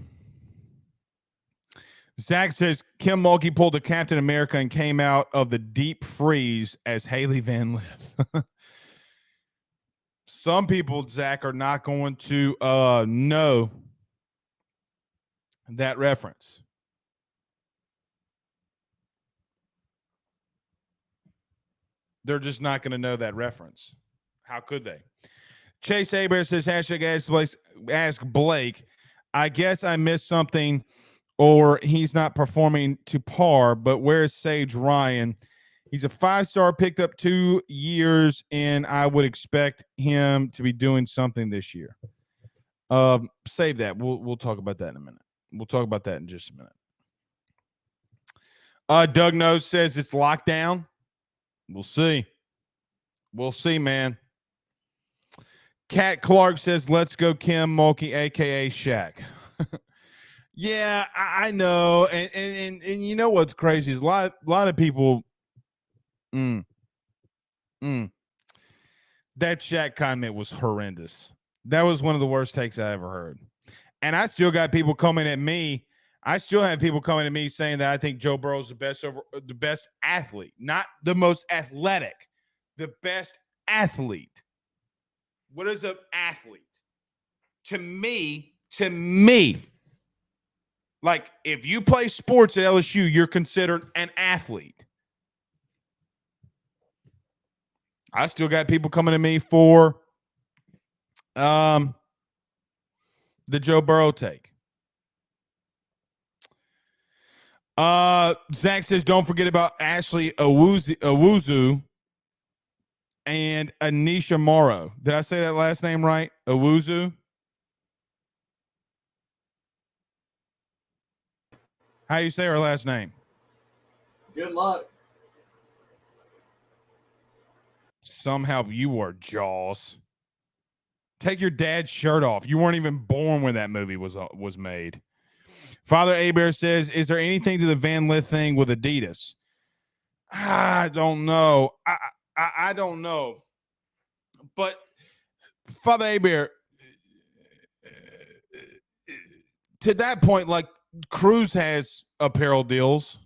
Zach says Kim Mulkey pulled a Captain America and came out of the deep freeze as Haley Van Lith. Some people, Zach, are not going to know that reference. They're just not going to know that reference. How could they? Chase Aber says, hashtag ask Blake. I guess I missed something or he's not performing to par, but where's Sage Ryan? He's a 5-star, picked up 2 years, and I would expect him to be doing something this year. Save that. We'll talk about that in a minute. We'll talk about that in just a minute. Doug Nose says it's lockdown. We'll see. We'll see, man. Kat Clark says, let's go Kim Mulkey, a.k.a. Shaq. Yeah, I know. And you know what's crazy is a lot of people that Shaq comment was horrendous. That was one of the worst takes I ever heard. And I still got people coming at me. I still have people coming at me saying that I think Joe Burrow's the best athlete, not the most athletic, the best athlete. What is an athlete? To me, like if you play sports at LSU, you're considered an athlete. I still got people coming to me for the Joe Burrow take. Zach says, don't forget about Ashley Owuzu and Anisha Morrow. Did I say that last name right? Owuzu? How you say her last name? Good luck. Somehow you are Jaws. Take your dad's shirt off. You weren't even born when that movie was made. Father Abear says, is there anything to the Van Lith thing with Adidas? I don't know. I don't know. But Father Abear, to that point, like Cruz has apparel deals.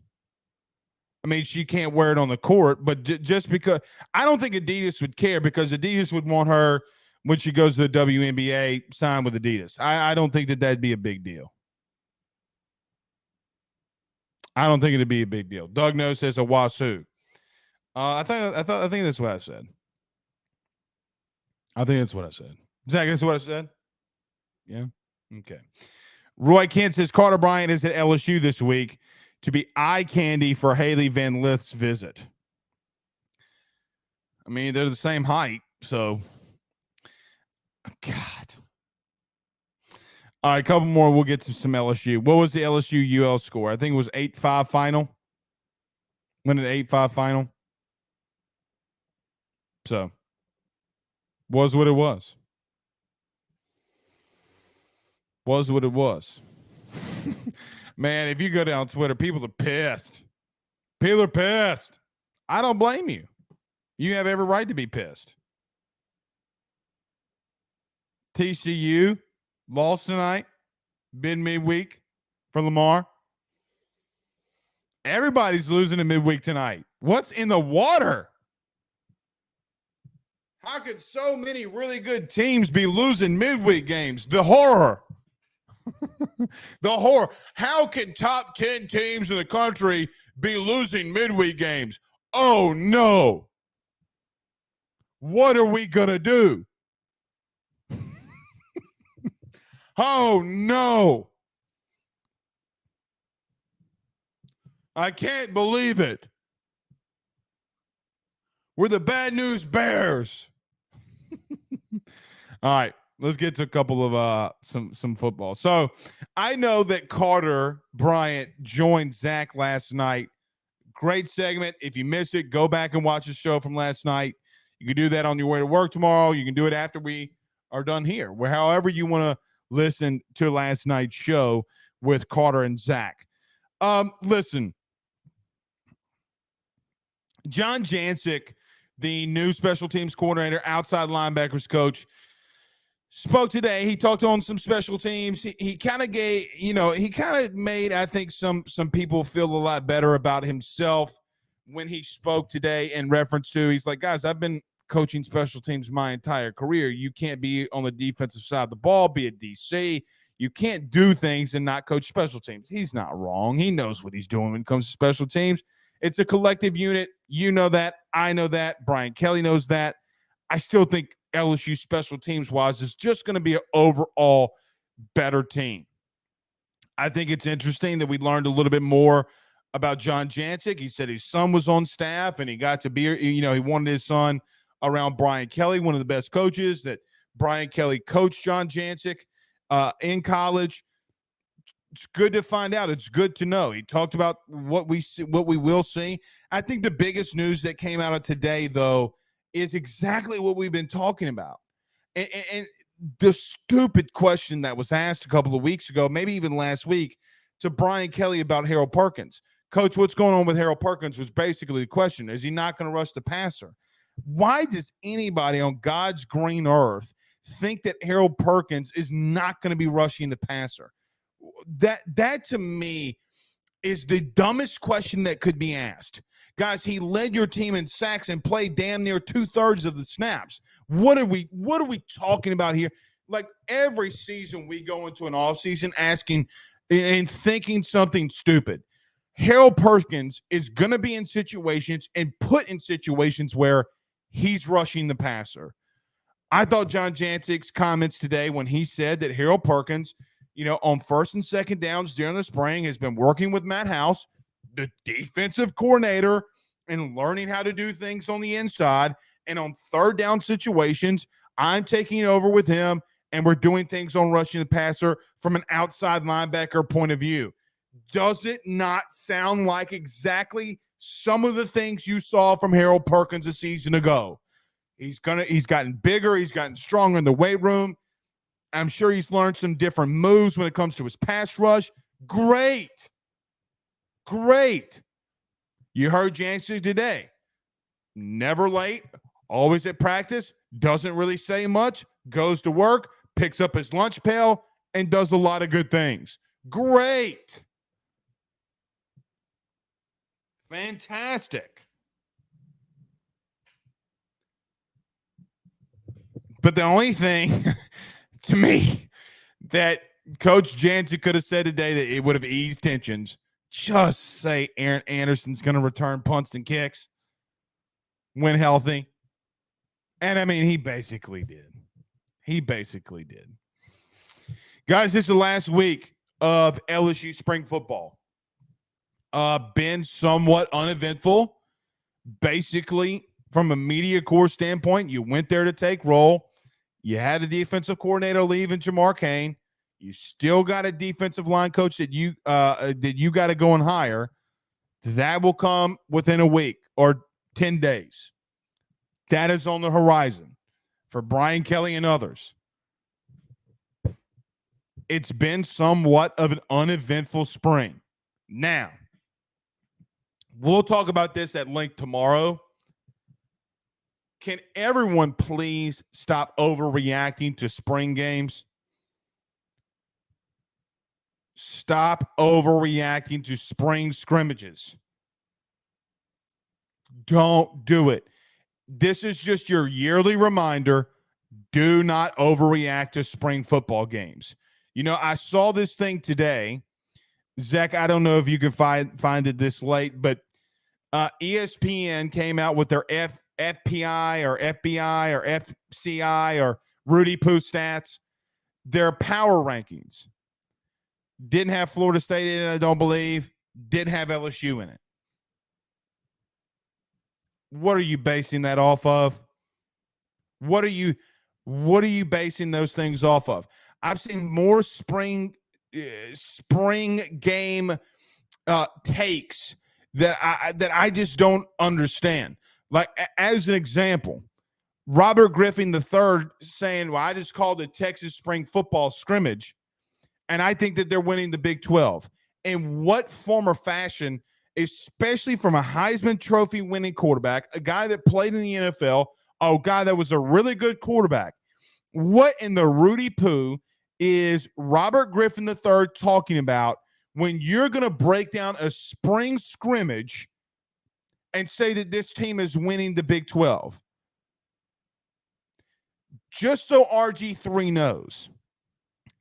I mean, she can't wear it on the court, but just because I don't think Adidas would care because Adidas would want her when she goes to the WNBA sign with Adidas. I don't think that'd be a big deal. I don't think it'd be a big deal. Doug No says a Wasu. I think that's what I said. I think that's what I said. Zach, that's what I said? Yeah? Okay. Roy Kent says Carter Bryant is at LSU this week to be eye candy for Haley Van Lith's visit. I mean, they're the same height, so God. All right, a couple more. We'll get to some LSU. What was the LSU UL score? I think it was 8-5 final. Went an 8-5 final. So, was what it was. Was what it was. Man, if you go down Twitter, people are pissed. People are pissed. I don't blame you. You have every right to be pissed. TCU lost tonight, midweek for Lamar. Everybody's losing in midweek tonight. What's in the water? How could so many really good teams be losing midweek games? The horror. The horror. How can top 10 teams in the country be losing midweek games? Oh, no. What are we going to do? Oh, no. I can't believe it. We're the Bad News Bears. All right, let's get to a couple of some football. So I know that Carter Bryant joined Zach last night. Great segment. If you missed it, go back and watch the show from last night. You can do that on your way to work tomorrow. You can do it after we are done here, where however you want to listen to last night's show with Carter and Zach. Listen, John Jancic, the new special teams coordinator, outside linebackers coach, spoke today. He talked on some special teams. He kind of gave, he kind of made, I think, some people feel a lot better about himself when he spoke today in reference to, he's like, guys, I've been coaching special teams my entire career. You can't be on the defensive side of the ball, be a DC. You can't do things and not coach special teams. He's not wrong. He knows what he's doing when it comes to special teams. It's a collective unit. You know that. I know that. Brian Kelly knows that. I still think LSU special teams wise is just going to be an overall better team. I think it's interesting that we learned a little bit more about John Jancic. He said his son was on staff and he got to be, he wanted his son around Brian Kelly, one of the best coaches, that Brian Kelly coached John Jancic in college. It's good to find out. It's good to know. He talked about what we see, what we will see. I think the biggest news that came out of today, though, is exactly what we've been talking about. And the stupid question that was asked a couple of weeks ago, maybe even last week, to Brian Kelly about Harold Perkins. Coach, what's going on with Harold Perkins was basically the question. Is he not going to rush the passer? Why does anybody on God's green earth think that Harold Perkins is not going to be rushing the passer? That to me is the dumbest question that could be asked. Guys, he led your team in sacks and played damn near 2/3 of the snaps. What are we talking about here? Like every season we go into an offseason asking and thinking something stupid. Harold Perkins is going to be in situations and put in situations where he's rushing the passer. I thought John Jancic's comments today when he said that Harold Perkins, on first and second downs during the spring has been working with Matt House, the defensive coordinator, and learning how to do things on the inside. And on third down situations, I'm taking over with him, and we're doing things on rushing the passer from an outside linebacker point of view. Does it not sound like exactly some of the things you saw from Harold Perkins a season ago? He's gotten bigger. He's gotten stronger in the weight room. I'm sure he's learned some different moves when it comes to his pass rush. Great. You heard Jancic today. Never late, always at practice, doesn't really say much, goes to work, picks up his lunch pail, and does a lot of good things. Great. Fantastic. But the only thing to me that Coach Jancic could have said today that it would have eased tensions, just say Aaron Anderson's going to return punts and kicks when healthy. And, I mean, he basically did. Guys, this is the last week of LSU spring football. Been somewhat uneventful. Basically, from a media corps standpoint, you went there to take roll. You had a defensive coordinator leave in Jamar Cain. You still got a defensive line coach that you got to go and hire. That will come within a week or 10 days. That is on the horizon for Brian Kelly and others. It's been somewhat of an uneventful spring. Now, we'll talk about this at length tomorrow. Can everyone please stop overreacting to spring games? Stop overreacting to spring scrimmages. Don't do it. This is just your yearly reminder. Do not overreact to spring football games. I saw this thing today. Zach, I don't know if you can find it this late, but ESPN came out with their FPI or FBI or FCI or Rudy Poo stats. their power rankings. Didn't have Florida State in it, I don't believe. Didn't have LSU in it. What are you basing that off of? What are you basing those things off of? I've seen more spring game takes that I just don't understand. Like, as an example, Robert Griffin III saying, well, I just called the Texas spring football scrimmage, and I think that they're winning the Big 12. In what form or fashion, especially from a Heisman Trophy winning quarterback, a guy that played in the NFL, a guy that was a really good quarterback, what in the Rudy Poo is Robert Griffin III talking about when you're going to break down a spring scrimmage and say that this team is winning the Big 12? Just so RG3 knows,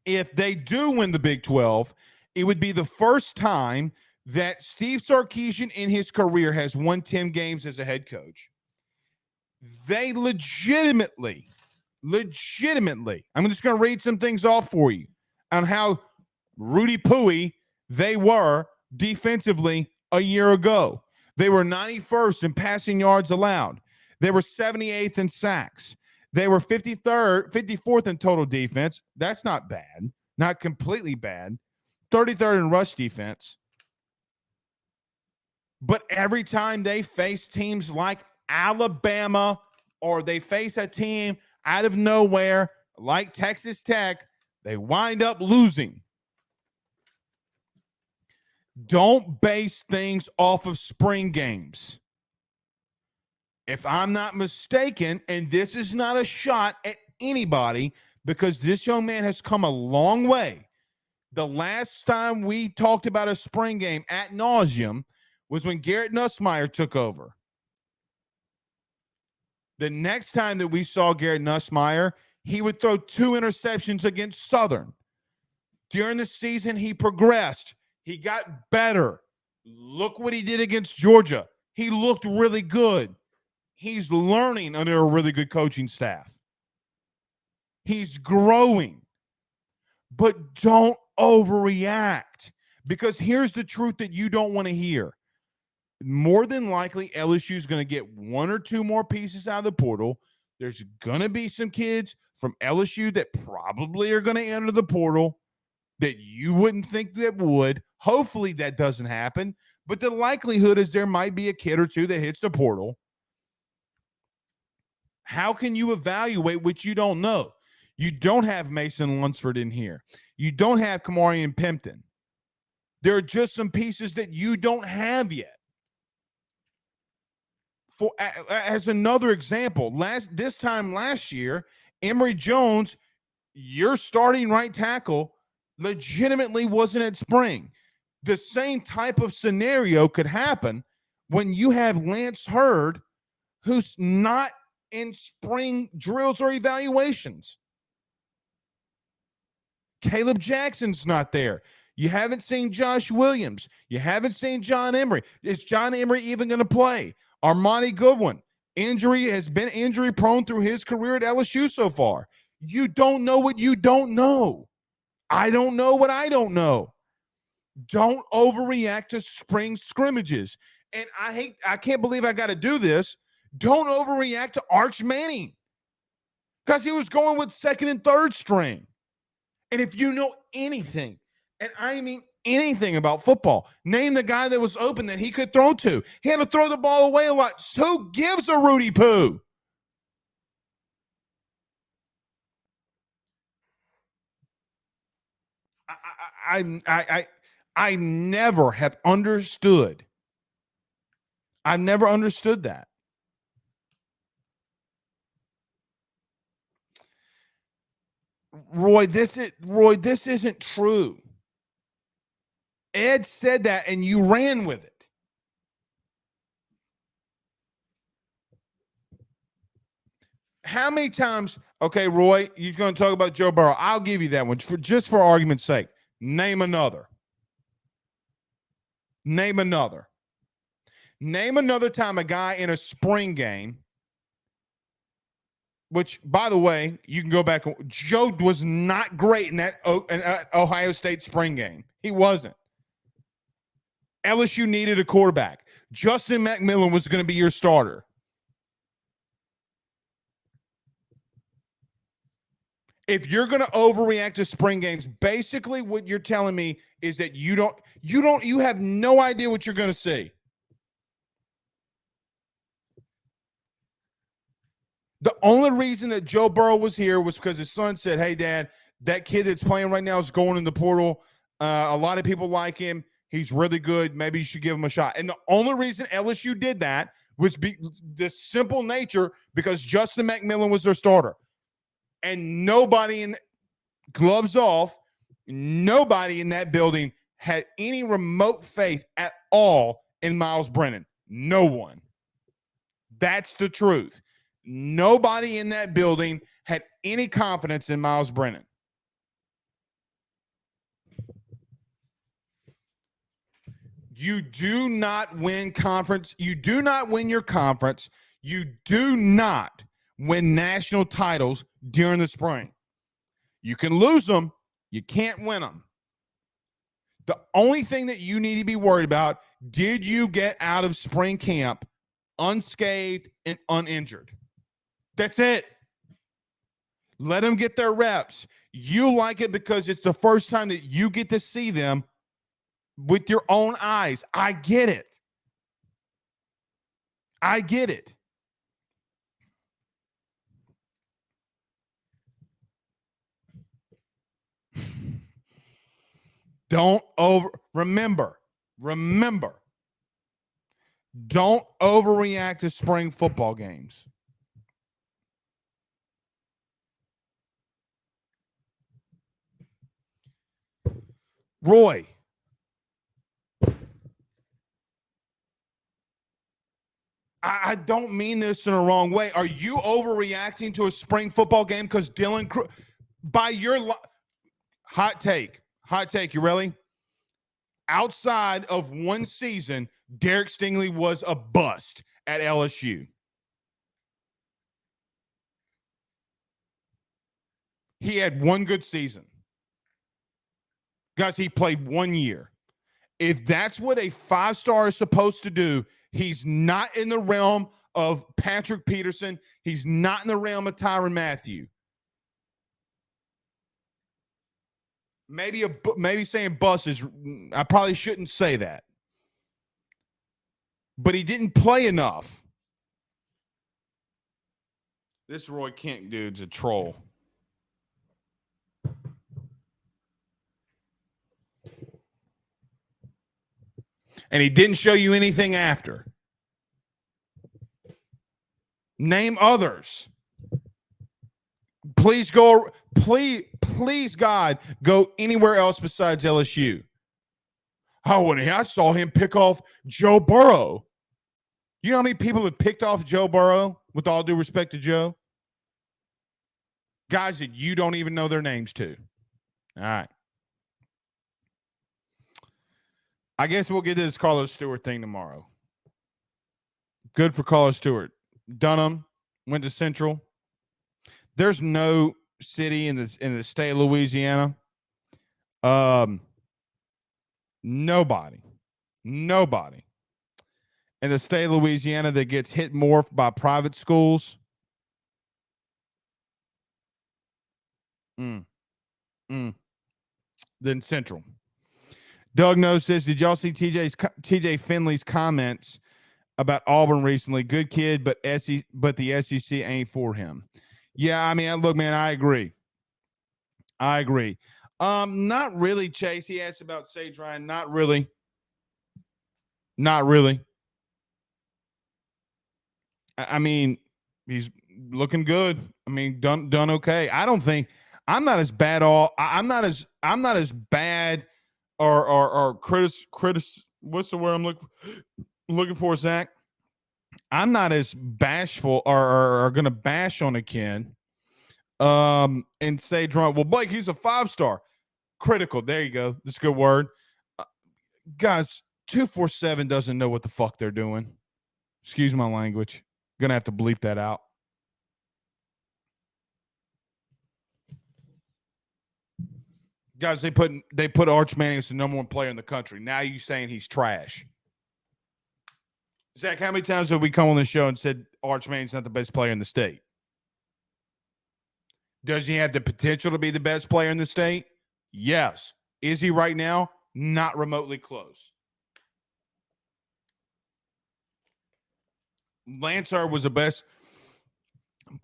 if they do win the Big 12, it would be the first time that Steve Sarkisian in his career has won 10 games as a head coach. They legitimately, I'm just going to read some things off for you on how Rudy Pooey they were defensively a year ago. They were 91st in passing yards allowed. They were 78th in sacks. They were 54th in total defense. That's not bad. Not completely bad. 33rd in rush defense. But every time they face teams like Alabama, or they face a team out of nowhere like Texas Tech, they wind up losing. Don't base things off of spring games. If I'm not mistaken, and this is not a shot at anybody, because this young man has come a long way. The last time we talked about a spring game ad nauseum was when Garrett Nussmeier took over. The next time that we saw Garrett Nussmeier, he would throw 2 interceptions against Southern. During the season, he progressed. He got better. Look what he did against Georgia. He looked really good. He's learning under a really good coaching staff. He's growing. But don't overreact, because here's the truth that you don't want to hear. More than likely, LSU is going to get 1 or 2 more pieces out of the portal. There's going to be some kids from LSU that probably are going to enter the portal that you wouldn't think that would. Hopefully that doesn't happen, but the likelihood is there might be a kid or two that hits the portal. How can you evaluate what you don't know? You don't have Mason Lunsford in here. You don't have Kamarian Pimpton. There are just some pieces that you don't have yet. For as another example, this time last year, Emory Jones, your starting right tackle, legitimately wasn't at spring. The same type of scenario could happen when you have Lance Hurd, who's not in spring drills or evaluations. Caleb Jackson's not there. You haven't seen Josh Williams. You haven't seen John Emery. Is John Emery even going to play? Armani Goodwin, has been injury prone through his career at LSU so far. You don't know what you don't know. I don't know what I don't know. Don't overreact to spring scrimmages. And I can't believe I got to do this. Don't overreact to Arch Manning, because he was going with second and third string. And if you know anything, and I mean anything about football, name the guy that was open that he could throw to. He had to throw the ball away a lot. So who gives a Rudy Poo? I never have understood. I've never understood that. Roy, this isn't true. Ed said that and you ran with it. How many times, okay, Roy, you're going to talk about Joe Burrow. I'll give you that one just for argument's sake. Name another. Name another. Name another time a guy in a spring game which, by the way, you can go back. Joe was not great in that Ohio State spring game. He wasn't. LSU needed a quarterback. Justin McMillan was going to be your starter. If you're going to overreact to spring games, basically what you're telling me is that you have no idea what you're going to see. The only reason that Joe Burrow was here was because his son said, "Hey, Dad, that kid that's playing right now is going in the portal. A lot of people like him. He's really good. Maybe you should give him a shot." And the only reason LSU did that was the simple nature because Justin McMillan was their starter. And nobody gloves off, nobody in that building had any remote faith at all in Miles Brennan. No one. That's the truth. Nobody in that building had any confidence in Miles Brennan. You do not win conference. You do not win your conference. You do not win national titles during the spring. You can lose them. You can't win them. The only thing that you need to be worried about, did you get out of spring camp unscathed and uninjured? That's it. Let them get their reps. You like it because it's the first time that you get to see them with your own eyes. I get it. I get it. Remember, don't overreact to spring football games. Roy, I don't mean this in a wrong way. Are you overreacting to a spring football game because Dylan Cruz, by your hot take, you really? Outside of one season, Derek Stingley was a bust at LSU. He had one good season. Guys, he played 1 year. If that's what a five-star is supposed to do, he's not in the realm of Patrick Peterson. He's not in the realm of Tyrann Mathieu. Maybe saying bust is, I probably shouldn't say that. But he didn't play enough. This Roy Kent dude's a troll. And he didn't show you anything after. Name others. Please, God, go anywhere else besides LSU. Oh, and I saw him pick off Joe Burrow. You know how many people have picked off Joe Burrow, with all due respect to Joe? Guys that you don't even know their names to. All right. I guess we'll get to this Carlos Stewart thing tomorrow. Good for Carlos Stewart. Dunham went to Central. There's no city in the state of Louisiana. Nobody in the state of Louisiana that gets hit more by private schools. Than Central. Doug Knows says, did y'all see TJ Finley's comments about Auburn recently? Good kid, but the SEC ain't for him. Yeah, I mean, look, man, I agree. Not really, Chase. He asked about Sage Ryan. Not really. I mean, he's looking good. I mean, done okay. I'm not as bad or what's the word I'm looking for, Zach? I'm not as bashful or going to bash on a kid and say, well, Blake, he's a 5-star. Critical. There you go. That's a good word. Guys, 247 doesn't know what the fuck they're doing. Excuse my language. Going to have to bleep that out. Guys, they put Arch Manning as the number one player in the country. Now you saying he's trash. Zach, how many times have we come on the show and said Arch Manning's not the best player in the state? Does he have the potential to be the best player in the state? Yes. Is he right now? Not remotely close. Lancer was the best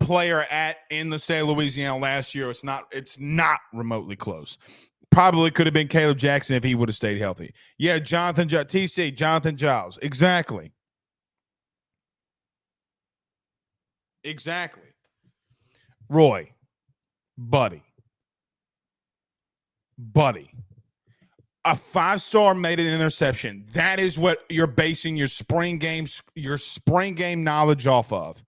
player in the state of Louisiana last year. It's not remotely close. Probably could have been Caleb Jackson if he would have stayed healthy. Yeah, Jonathan Giles. Exactly. Roy, buddy. A 5-star made an interception. That is what you're basing your spring game knowledge off of.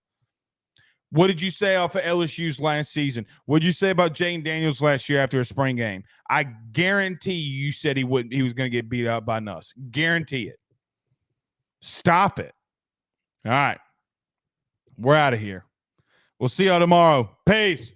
What did you say off of LSU's last season? What did you say about Jaden Daniels last year after a spring game? I guarantee you said he was going to get beat up by Nuss. Guarantee it. Stop it. All right. We're out of here. We'll see y'all tomorrow. Peace.